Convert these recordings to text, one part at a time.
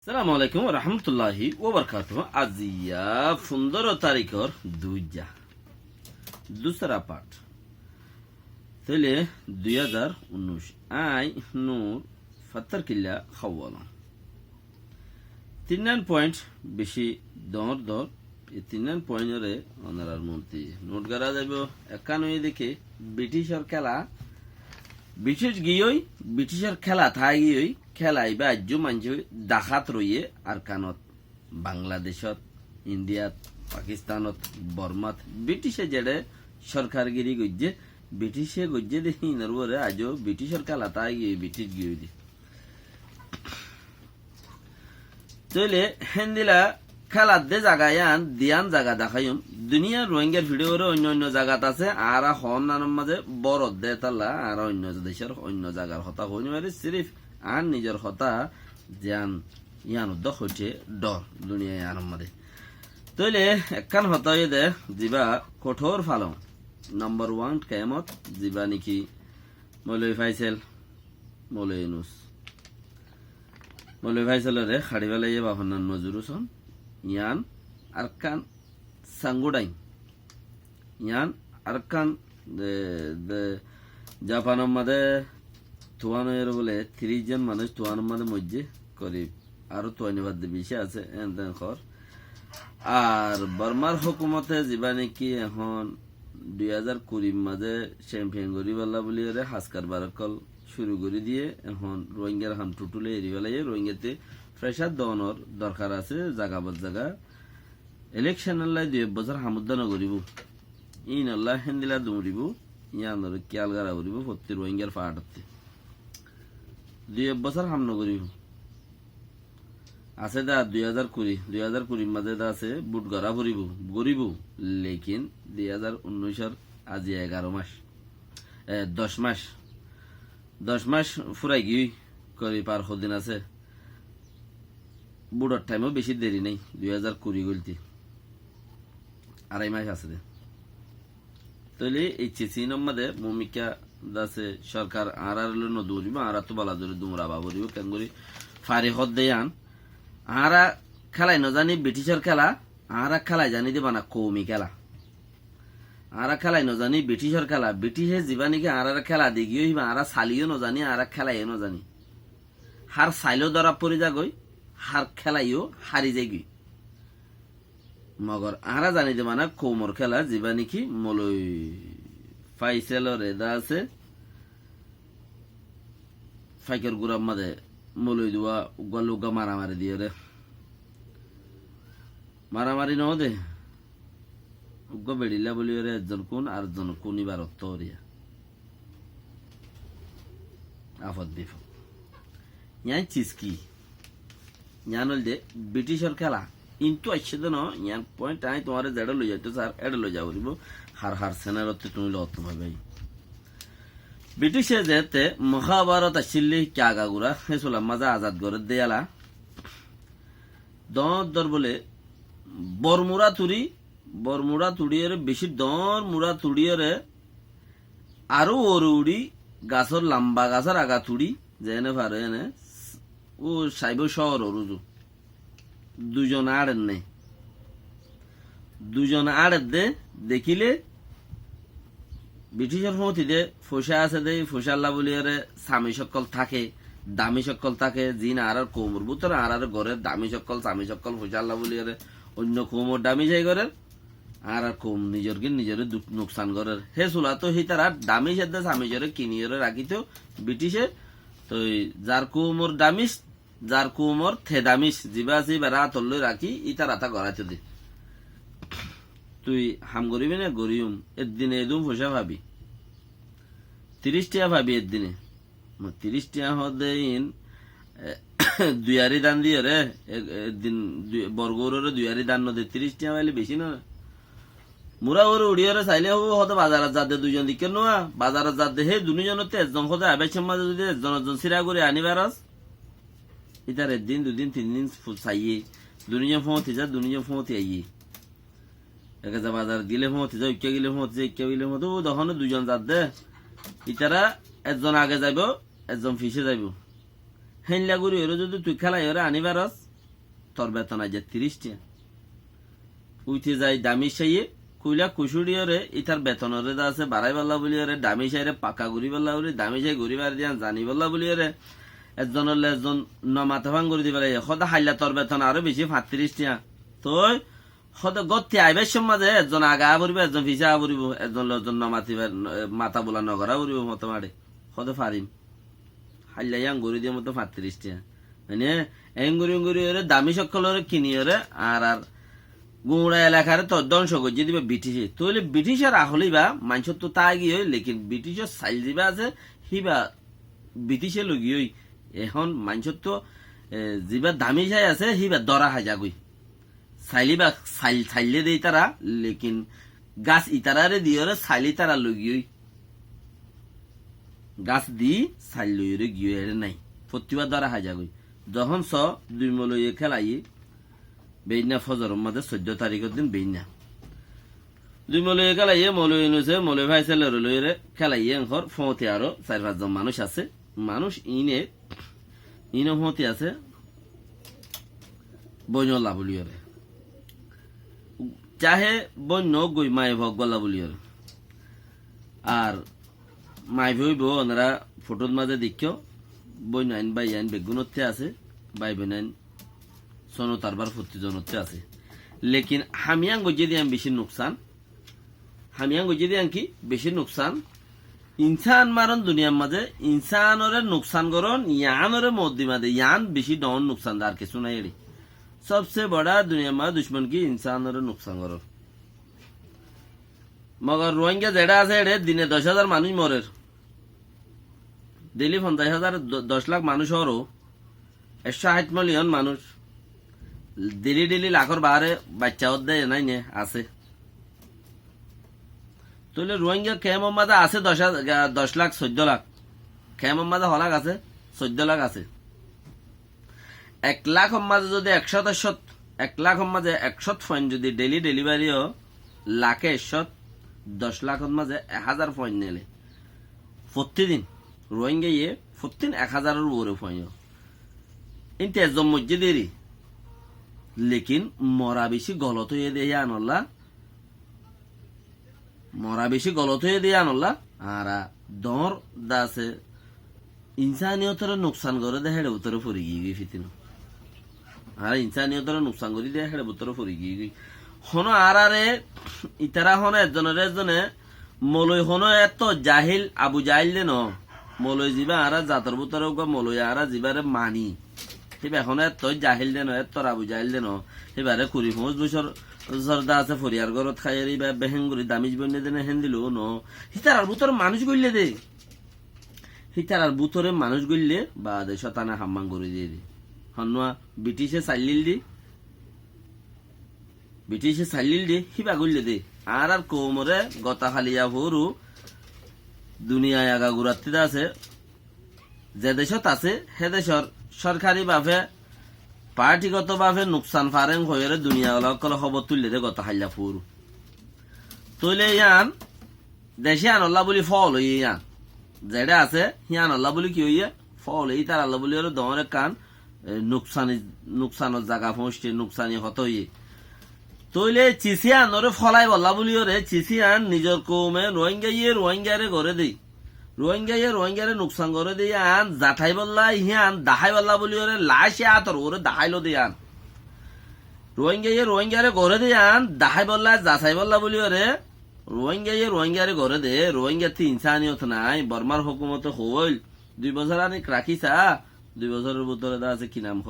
সালামু আলাইকুম রহমতুল্লাহি ওবরকাতুহ। আজিয়া 15 তারিখর দুসরা পাঠ তাহলে 2019 আই নূর ফাত্তার কিল্লা খাওয়ালাম 3 পয়েন্ট বেশি দর এই 3 পয়েন্টরে অনারার মন্ত্রী নোট করা যাব একানই দেখে ব্রিটিশের খেলা ব্রিটিশ গিয়েই ব্রিটিশের খেলা থাই গিয়েই খেলাই বা আজ্য মানুষ ডাকাত রইয়ে আর কানত বাংলাদেশত ইন্ডিয়াত পাকিস্তানত বর্মাত ব্রিটিশে যেড়ে সরকারগিরি গজ্জে ব্রিটিশে গজ্জে দেখি নরবরে আজও ব্রিটিশের খেলা তাই গিয়ে ব্রিটিশ গিয়ে দি তইলে হেন্দিলা খেলার দে জায়গায়ান দিয়ান জায়গা দেখাইম দুনিয়ার রোহিঙ্গার ভিডিওর অন্য অন্য জায়গাত আছে আর হন নানোর মাঝে বড় দে তালা আর অন্য দেশের অন্য জায়গার হতা হইনি মারি সিরিফ আর নিজের হতা জ্ঞান ইয়ান উদ্যোগ হইছে ডর দুনিয়া ইয়ানোর মাঝে তইলে একখান হতা হয়ে দে যিবা কঠোর ফালং নম্বর 1 কেমত যিবা নাকি মৌলভী ফাইসেল মৌলভী ইউনূস মৌলভী ফাইসেলরে খাড়ি বেলাইয়ে বাহনান মজুরুসন ইয়ান আরকান সাঙ্গুডাই ইয়ান আরকান জাপানের মাঝে তুয়ানো এর বলে 30 জন মানুষ তুয়ানোর মাঝে মধ্যে করিব আরো তুয়ানিবাদ বেশি আছে খর আর বর্মার হুকুমতে যিবা নাকি এখন 2020 মাঝে চ্যাম্পিয়ন গরিবাল্লা বলি হাসকার বারকল শুরু করে দিয়ে এখন রোহিঙ্গার হাম টুটুলে এরি বেলাইয়ে রোহিঙ্গাতে প্রেসার দনর দরকার আছে জাগাবত জাগা ইলেকশন আল্লাহ 2 বছর হামুদ্দান করিব ইন আল্লাহ হেন্দিলা দৌড়িব ইয়ানোর কিয়াল গারা করিব প্রতি রোহিঙ্গার পাহাড়তে 2 বছর হাম নগরিব আছে দা 2020 মাঝে দা আছে বুট গড়া গরিব লেকিন 2019 আজি 11 মাস 10 মাস ফুরাই গিয়ে করি পার দিন আছে বুড়োর টাইমও বেশি দেরি নেই 2020 গলতি 2.5 মাস আছে তাহলে এই চিচিনম মাঝে ভূমিকা দাসে সরকার আর নদৌরিব আর তো বালা ধরে দুমরা বাবরিব কেন করি ফারি হদ দেয়ান আরা খেলাই নজানি ব্রিটিশের খেলা আরা খেলাই জানি দেবা না কৌমি খেলা আরা খেলাই নজানি ব্রিটিশের খেলা ব্রিটিশে যিবা নাকি আর খেলা দি গিয়ে আরা চালিও নজানি আর খেলাইও নজানি হার চাইলেও ধরা পড়ি যাগই হার খেলাইও হারি যাই মগর আরা জানি দেবা না কৌমর খেলা যিবা নাকি মলই ফাইসেলর এদা আছে ফাইকের গুড়ার মাঝে মলই দুয়া উগা মারামারি দিয়ে রে মারামারি ন দে উগ্র বেড়িলা বলি রে একজন কোন আর একজন কোন এবার অত্তরিয়া আফদ বিফদ ইয়ান চিজকি ইয়ান হল যে ব্রিটিশের খেলা কিন্তু আসছে তো ইয়ান পয়েন্ট আই তোমার যেটা লই যাইতো স্যার এটা লই যাবো হার সেনারতে তুমি লত ভাবে ব্রিটিশে যেতে মহাভারত আসলে ক্যাগাগুড়া হেসলাম মাজা আজাদ করে দেয়ালা দর বলে বরমুড়া তুড়িয়ে বেশি দর মুড়া তুড়িয়ে আরো উড়ি গাছর লম্বা গাছর আগা তুড়ি যেনে ভারে এনে ও সাইব শহর রুজু দুজন আড়েন নেই দুজন আড়ের দে দেখিলে ব্রিটিশের ফৌতিতে ফসা আছে দে ফসাল্লা বলিয়ে স্বামী সকল থাকে দামি সকল থাকে জিন আর কোমর বুতর আর ঘরের দামি সকল স্বামী সকল ফসাল্লা বলিয়ে অন্য কোমর দামি যাই ঘরের আর কম নিজের নোকসান করার হে চুলা তো সেই তারা দামি সেদ্ধ স্বামী জরে কিনিয়ে রাখিত ব্রিটিশে তো যার কোমর দামিস যার কোমর থে দামিস যিবা আছে বেড়া তল্লে রাখি ইতা রাতা গড়াইতে দে তুই হাম গরিবি না গরিম একদিনে এদম ফসা ভাবি 30 টাকা ভাবি একদিনে 30 টাকা হদিন দুয়ারি দান দিয়ে রে একদিন বর্গরের দুয়ারি দান নদী 30 টাকা পাইলে বেশি না মুরা ওর উড়িয়ে চাইলে হতো বাজারের যাতে দুজন দিকে নোয়া বাজারের যাতে হে দুজনতে একজন হতে আবেশের মাঝে যদি একজন সিরা করে আনিবারস ইতার একদিন 2-3 দিন চাইয়ে দুনিয়া ফোঁতি যা দুনিয়া ফোঁতি আইয়ে একা বাজার গিলে ফোঁতি যা ইকা গিলে ফোঁতি যা ইকা গিলে ফোঁতি তখন দুজন যাত দে ইতারা একজন আগে যাইব একজন পিছে যাইব হেনলা গুড়ি যদি তুই খেলাই আনিবারস তোর বেতন আজ 30 টিয়া উঠে যায় দামি সাইয়ে কইলা কুশুড়িয়রে ইতার বেতনরে দা আছে বাড়াই বল্লা বলিয়রে দামি সাইরে পাকা ঘুরি বল্লা বলি দামি সাই ঘুরি বার দিয়ান জানি বল্লা বলিয়রে একজনের একজন নমাতে ভাঙ করে দিবে সদা হাইলা তোর বেতন আরো বেশি 35 টিয়া তই সদা গতি আইবার মাঝে একজন আগা পড়িব একজন পিছা পড়িব একজন একজন নমাতিবার মাথা বোলা নগরা পড়িব মতো মারে সদা পারিম হাইলা ইয়াং গড়ি দিয়ে মতো 35 টিয়া মানে এঙ্গুরি এঙ্গুরি দামি সকলরে কিনিয়রে আর আর গুড়া এলাকার তো ধ্বংস করছে দিবে ব্রিটিশে তাহলে ব্রিটিশের আহলেই বা মানুষের তো তা গিয়ে লেকিন ব্রিটিশের সাইল দিবা আছে হিবা ব্রিটিশে লগিয়ে এখন মানুষের তো যিবা দামি চাই আছে হিবা দরা হাজাগুই সাইলি বা সাইলে দেই তারা লেকিন গাছ ইতারারে দিয়ে সাইলি তারা লগিয়ে গাছ দি সাইল লইরে গিয়ে নাই প্রতিবার দরা হাজাগুই যখন 2 মলইয়ে খেলাই বেইনা ফজর মধ্যে 14 তারিখের দিন বেইনা 2 মলইয়ে খেলাইয়ে মলই নুছে মলই ভাই ছেলে লইরে খেলাইয়ে ঘর ফতে আরো 4-5 জন মানুষ আছে মানুষ ইনে হতে আছে বইনলা বলিয়রে চাহে বন্য গই মাই ভগ গলা বলিয়রে আর মাই ভইব ওনারা ফটোর মাঝে দেখিও বইন আইন বাই আইন বেগুনতে আছে বাই বেনাইন সোনো তারবার 40 জনতে আছে লেকিন হামিয়াং গজে দিয়াম বেশি নুকসান হামিয়াং গজে দিয়াম কি বেশি নুকসান ইনসান মারন দুনিয়ার মাঝে ইনসানরে নুকসান করন ইয়ানরে মদ্দি মাঝে ইয়ান বেশি ডন নুকসান আর কিছু নাই এড়ি সবসে বড়া দুনিয়ার মাঝে দুশ্মন কি ইনসানরে নুকসান করন মগর রোহিঙ্গা যেটা আছে এড়ে দিনে 10,000 মানুষ মরের দিল্লি 50,000 10 লাখ মানুষ হরো 160 মিলিয়ন মানুষ দিল্লি লাখর বাহারে বাচ্চা দেয় নাই নে আছে তাহলে রোহিঙ্গা খেম মাঝে আছে 10 লাখ 14 লাখ খেম মাঝে হলাক আছে 14 লাখ আছে 1 লাখ মাঝে যদি 1 লাখ মাঝে 100 পয়েন্ট যদি ডেলি ডেলিভারিও লাখে 10 লাখ মাঝে 1000 পয়েন্ট নেলে প্রতিদিন রোহিঙ্গা ইয়ে প্রতিদিন 1000-এর উপরে পয়েন্ট ইনতে একজন মসজিদেরই লেকিন মরা বেশি গলত হয়ে দিয়ে আনল্লা মরা বেশি গলত হয়ে দিয়ে আনল্লা আর দর দাসে ইনসানিয়তরে নুকসান করে দেয় হেড়ে উত্তরে ফুরি গিয়ে ফিতিন আর ইনসানিয়তরে নুকসান করে দিয়ে হেড়ে উত্তরে ফুরি গিয়ে হন আর আরে ইতারা হন একজনে মলই হন এত জাহিল আবু জাহিল দেন মলই যাবা আর জাতর বুতরে মলই আর যাবারে মানি সেবা এখন এত জাহিল দেন এত আবু জাহিল দেন সেবারে 25 জর্দা আছে ফরিয়ার ঘরত খাই বা বেহেঙ্গুরি দামিজ বন্যে দেনে হেন দিল ন হিতার বুতরে মানুষ গইলে দে হিতার বুতরে মানুষ গইলে বা দে শতানা হাম্মাং করে দিয়ে দি হনুয়া ব্রিটিশে চাইলিল দি হিবা গইলে দে আর কোমরে গতা খালিয়া ভরু দুনিয়ায় আগা গুড়াতে আছে যে দেশত আছে সে দেশর সরকারি ভাবে পার্টিগত ভাবে নুকসান ফারেং হয়ে দুনিয়া খবর তুললে দে গত হাইলা ফুর তুলে ইয়ান দেশে আনল্লা বলি ফল হই ইয়ান যেটা আছে হিয়ান আল্লাহ বলি কি হইয়া ফল এই তার আল্লাহ বলি দমরে কান নুকসানের জায়গা পৌঁছতে নুকসানি হত হইয়ে তইলে চিসিয়ান ওরে ফলাই বল্লা বলি ওরে চিসিয়ান নিজের কৌমে রোহিঙ্গারে ঘরে দেই রোহিঙ্গারে নুকসান করে দিয়ে আন জাঠাই বল্লা হিয়ান দাহাই বল্লা বলি ওরে লাশে আতর ওরে দাহাইলো দিয়ে আন রোহিঙ্গারে ঘরে দিয়ে আন দাহাই বল্লা জাঠাই বল্লা বলি ওরে রোহিঙ্গারে ঘরে দে রোহিঙ্গা ইনসানিয়ত নাই বর্মার হুকুমত হইল 2 বছর আনি রাখিছা 2 বছরের ভিতরে দা আছে কি নাম হ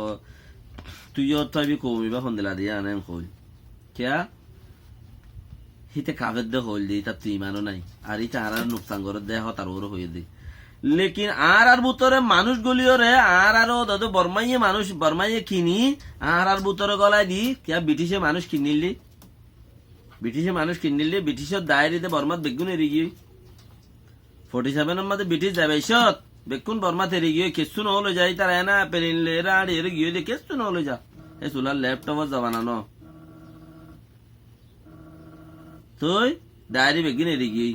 তুইও তাবি কমিবা হন্দিলা দিয়ে আনেন হইল কিয়া হিতে কাগজ দে হইল দি তা তুই মানো নাই আর ইটা আর নুকসান করে দেহ তার ওর হয়ে দি লেকিন আর ভিতরে মানুষ গলিওরে আরো দাদু বর্মাইয়ে কিনি আর ভিতরে গলায় দি কিয়া ব্রিটিশে মানুষ কিনিলি ব্রিটিশের দায়েরিতে বর্মাত বেগুন এরি গিয়ে 47 মধ্যে ব্রিটিশ যাবে ইসত বেগুন বর্মাত এরি গিয়ে কেসু নহলে যাই তার এনা পেরিনলে রাড়ি এরি গিয়ে দে কেসু নহলে যা এ চুলার ল্যাপটপত যাবানা ন তুই ডায়েরি বেগুন এরি গিয়ে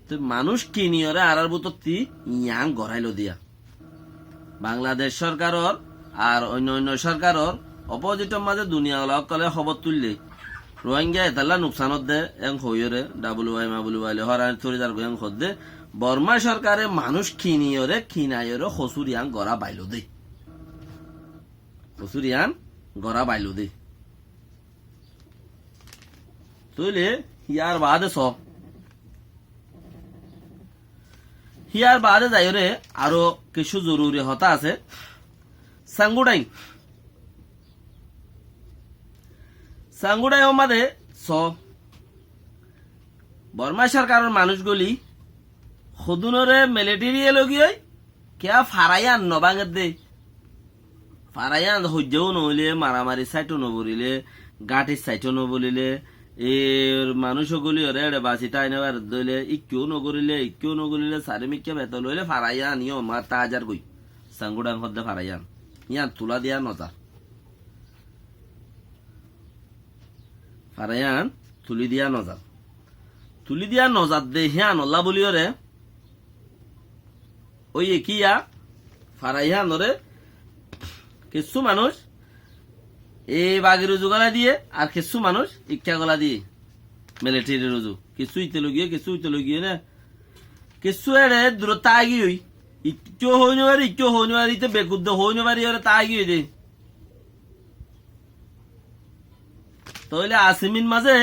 তুই মানুষ কিনিয়রে আর বুতর তি ইয়াং গড়াইলো দিয়া বাংলাদেশ সরকারর আর অন্য সরকারর অপোজিটর মাঝে দুনিয়া কলে খবর তুললে রোহিঙ্গা এতাল্লা নুকসানত দে এং হইরে ডাবল ওয়াই মাবুল ওয়াইলে হরান থরি যার গয়ং খদ্দে বর্মা সরকারে মানুষ খিনাইরে খসুরিয়ান গড়া বাইলো দে খসুরিয়ান গড়া বাইলো দে তুইলে ইয়ার বাদে হিয়ার বাদে যাইরে আরো কিছু জরুরি হতা আছে সাঙ্গুডাই মাদে বর্মা সরকারের মানুষগুলি সদুনরে মিলিটারি লগিয়ে কেয়া ফারাইয়ান নবাঙের দে ফারাইয়ান সহ্যও নহলে মারামারি সাইটও নবরিলে গাঠির সাইটও নবলিলে এর মানুষগুলি ওরে বাঁচি তাই নেবার দইলে ইকেও নগরিলে চারিমিকে বেতন লইলে ফারাইয়ান ইয় মা তাজার গই সাঙ্গুডাং হদ্দে ফারাইয়ান ইয়ান তুলা দিয়া নজা ফারাইয়ান তুলি দিয়া নজার দে হিয়া নল্লা বলিওরে ওই একিয়া ফারাইয়ান ওরে কিছু মানুষ এই বাগের রুজু গলা দিয়ে আর কিছু মানুষ ইচ্ছা গলা দিয়ে মিলিটারি রুজু কিছু ইতে লগিয়ে না কিছু এড়ে দূরতা আগি হই ইচ্ছো হইনবারিতে বেকুদ্দ হইনবারি ওরে তা আগি হই দে তাহলে আসিমিন মাঝে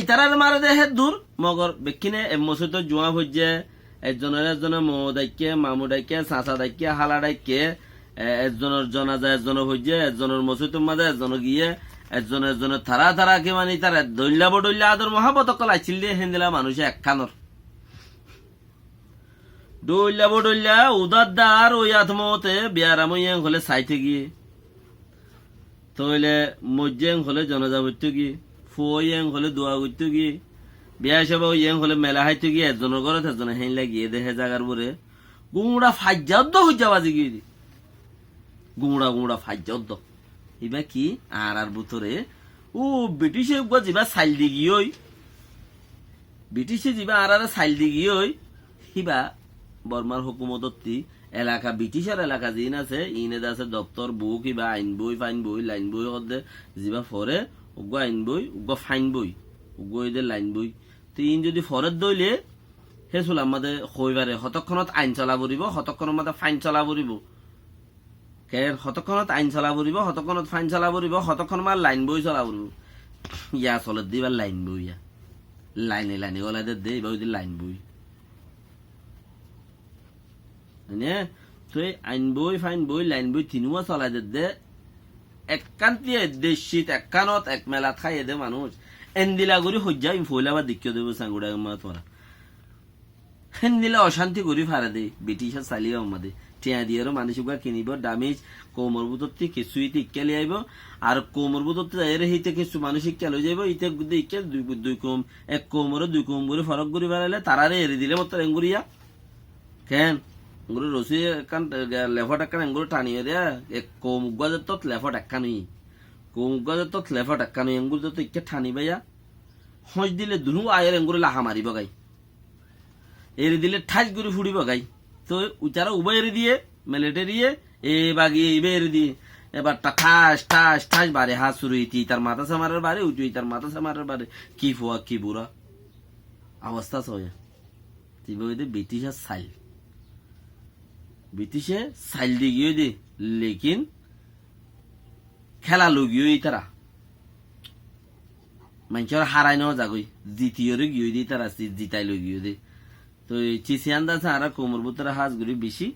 ইতারার মারে দে হে দূর মগর বেকিনে এমসে জুয়া হইছে একজনের মো দাইকে মামু দাইকে চাচা দাইকে হালা দাইকে একজনের জনাজা একজনের হইছে একজনের মসজিদের মাঝে একজনের গিয়ে একজনের থারা কে মানে তার দৈল্লা বডল্লা আদর মহাবত কলাইছিল দিয়ে হেন্দিলা মানুষে একখানর দৈল্লা বডল্লা উদার দার ওই আত্মতে বিয়ারাম হলে সাইতে গিয়ে তইলে মজ্জেং হলে জনাজা হইতে গিয়ে ফুয়ং হলে দোয়া করতে গিয়ে বিয়া সব ইয়ং হলে মেলা হাইতে গিয়ে একজনের ঘরে একজনের হেন লাগিয়ে দেখে জাগার পরে গুমড়া ফাজ্জাদ্দ হইজা বাজি গিয়ে গুমড়া ফাজ্জাদ্দ ইবা কি আর বুতরে ও ব্রিটিশে যা সাইল দি গিয়ে ব্রিটিশে যা আর সাইল দি গিয়ে হিবা বর্মার হুকুমতী এলাকা ব্রিটিশের এলাকা যিন আছে ইনে আছে দপ্তর বই কিবা আইন বই ফাইন বই লাইন বই হদে যা ফরে উগ্র আইন বই উগ্র ফাইন বই উগ্র এদের লাইন বই তো ইন যদি ফরের দইলে হে চুলাম মাদে হইবারে হতক্ষণত আইন চলা পড়িব হতক্ষণত মাদে ফাইন চলা পড়িব কেন হতক্ষণত আইন চলা পড়িব হতক্ষণত ফাইন চলা পড়িব হতক্ষণ মার লাইন বই চলা পড়িব ইয়া চলত দিবার লাইন বই ইয়া লাইনে গলাদের দে এবার লাইন বই তুই আইন বই ফাইন বই লাইন বই তিনুয়া চলাই দে একান্তি দেশিত একানত এক মেলাত খাই দে মানুষ এন্দিলা করি সজ্জা ফইলা বা দেখিও দেব সাঙ্গুড়া তোরা এন্দিলা অশান্তি করি ফারা দে ব্রিটিশের চালিয়ে আমাদে টিয়া দিয়ে মানুষ কিনিব দামিজ কোমর বুতরটি কিছুই ইক্কালি আইব আর কোমর বুতরটি যাই হিতে কিছু মানুষ ইক্কাল হয়ে যাইব ইতে ইক্কাল দুই কম এক কোমরে দুই কোম করে ফরক করে বেড়াইলে তারারে এড়ে দিলে মতো এঙ্গুরিয়া কেন এঙ্গুলো রসি একান লেফট একান এঙ্গুলো টানিয়ে দেয়া এক কোম গজের তত লেফট একানই কোম গজের তত লেফট একানই এঙ্গুলো তো ইকে ঠানি বাইয়া হজ দিলে দুনু আয়ের এঙ্গুলো লাহা মারিব গাই এড়ে দিলে ঠাস করে ফুড়িব গাই তো উচারা উভয় এড়ে দিয়ে মিলিটারিয়ে এ বাগিয়ে এবে এড়ে দিয়ে এবার ঠাস বারে হাত শুরু ইতি তার মাথা সামারের বারে উঁচু তার মাথা সামারের বারে কি ফুয়া কি বুড়া অবস্থা সয়া তিবে ব্রিটিশের সাইল ব্রিটিশে সাইল দিয়ে গিয়ে দে লেকিন খেলা লগিয়ে তারা মানুষের হারাই নেওয়া যাগই দ্বিতীয়রে গিয়ে দিই তারা জিতাই লগিয়ে দে তো চিসিয়ান দাসে আর কোমর বুতরে হাজ গুড়ি বেশি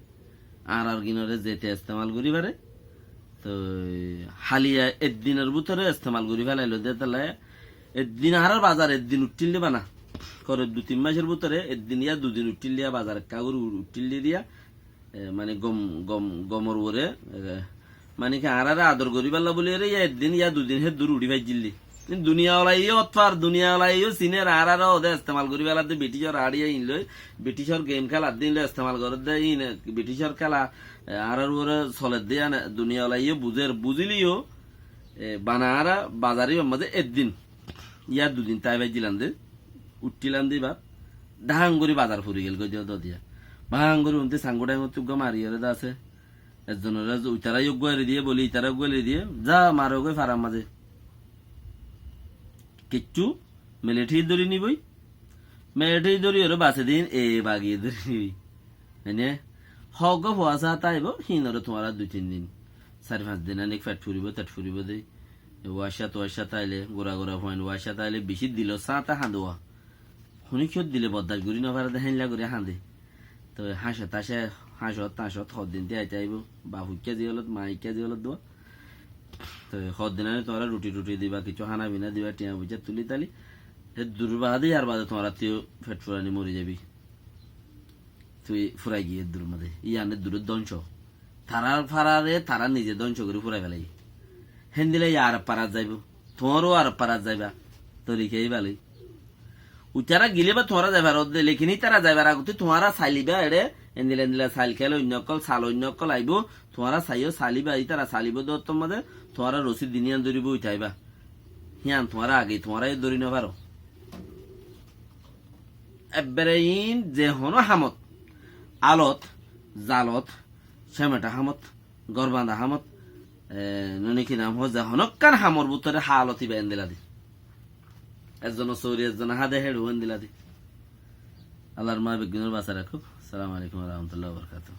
আর গিনরে যেতে ইস্তেমাল করি পারে তো হালিয়া একদিনের বুতরে ইস্তেমাল করি ফেলাইলো দে তাহলে একদিন আর বাজার একদিন উঠিল দিবা না করে 2-3 মাসের ভিতরে একদিন ইয়া 2 দিন উঠিল দিয়া বাজার কাগর উঠিল দিয়া মানে গমর ওরে মানে কি আর আদর করি পারলা বলি রে একদিন ইয়া 2 দিন হে দূর উড়ি ভাই জিল্লি দুনিয়াওয়ালাইও অতফার দুনিয়াওয়ালাইও সিনের আর ওদের ইস্তেমাল করি বেলাতে ব্রিটিশর আড়িয়ে ইনলই ব্রিটিশর গেম খেলা দিন ইস্তেমাল করে দেয় ইন ব্রিটিশর খেলা আর ওরে চলে দেয়া দুনিয়াওয়ালাইও বুঝিলিও বানারা বাজারি মাঝে একদিন ইয়া 2 দিন তাই ভাই জিলাম দে উঠিলাম দিবা ডাহাঙ্গুরি বাজার ফুরি গেল দিয়া ভাঙ্গুরি উনতে সাঙ্গুটাই মতো মারিয়ে আছে একজনের ইতারা যোগ্য দিয়ে বলি ইতারা গলে দিয়ে যা মারো গই ফারাম মাঝে কিচ্ছু মিলিটারি ধরে নিবই মিলিটারি ধরি ওর বাসে দিন এ বাগিয়ে ধরে নিবি এনে হক ফুয়াশা তাইব হিনরে তোমার 2-3 দিন 4-5 দিন অনেক ফ্যাট ফুরিব দেই ওয়াশা তাইলে গোড়া হইন ওয়াশা তাইলে বেশি দিল সাঁতা হাঁদোয়া শুনি কিয় দিলে বদাস গুড়ি নভার হেনলা করে হাঁদে তো হাঁসত তাঁসত দিন দিয়ে আইতে আইব বা হুইকা দিয়ে হলত মাইকা দিয়ে হলত দোয়া তো দিন তোমরা রুটি দিবা কিছু হানা বিনা দিবা টিয়া বুঝা তুলি তালি দুর্বাদে আর বাদে তোমরা তুই ফেট ফুরানি মরে যাবি তুই ফুরাই গিয়ে দূর মধ্যে ইয়ানের দূরের ধ্বংস তারা নিজে ধ্বংস করে ফুরাই ফেলাই হেন দিলে আর পারাত যাইব তোমারও আর পারাত যাইবা তোর খেয়ে ভালোই উচারা গিলে বা তোমরা যাইবার লেখিনি তারা যাইবার আগতে তোমারা চাইলিবা এড়ে এন্দিলা চাইল খেলে অন্যকল চাল অন্যকল আইব তোমারা চাইও চালিবা এই তারা চালিব দত্তর মধ্যে তোমারা রসিদ দিনিয়ান ধরিব উঠাইবা হিয়ান তোমারা আগে তোমরা ধরি নেবারো একবারে ইন যে হনো হামত আলত জালত সেমেটা হামত গরবান্ধা হামত ননিকি নাম হজা হনকান হামর বুতরে হালতি বেন দিলা দি একজন সৌরি একজন হাদে হেড হুন দিলা দি আল্লাহর মা বিজ্ঞানের বাসা রাখুক। আসসালামু আলাইকুম ওয়া রাহমাতুল্লাহি ওয়া বারাকাতুহু।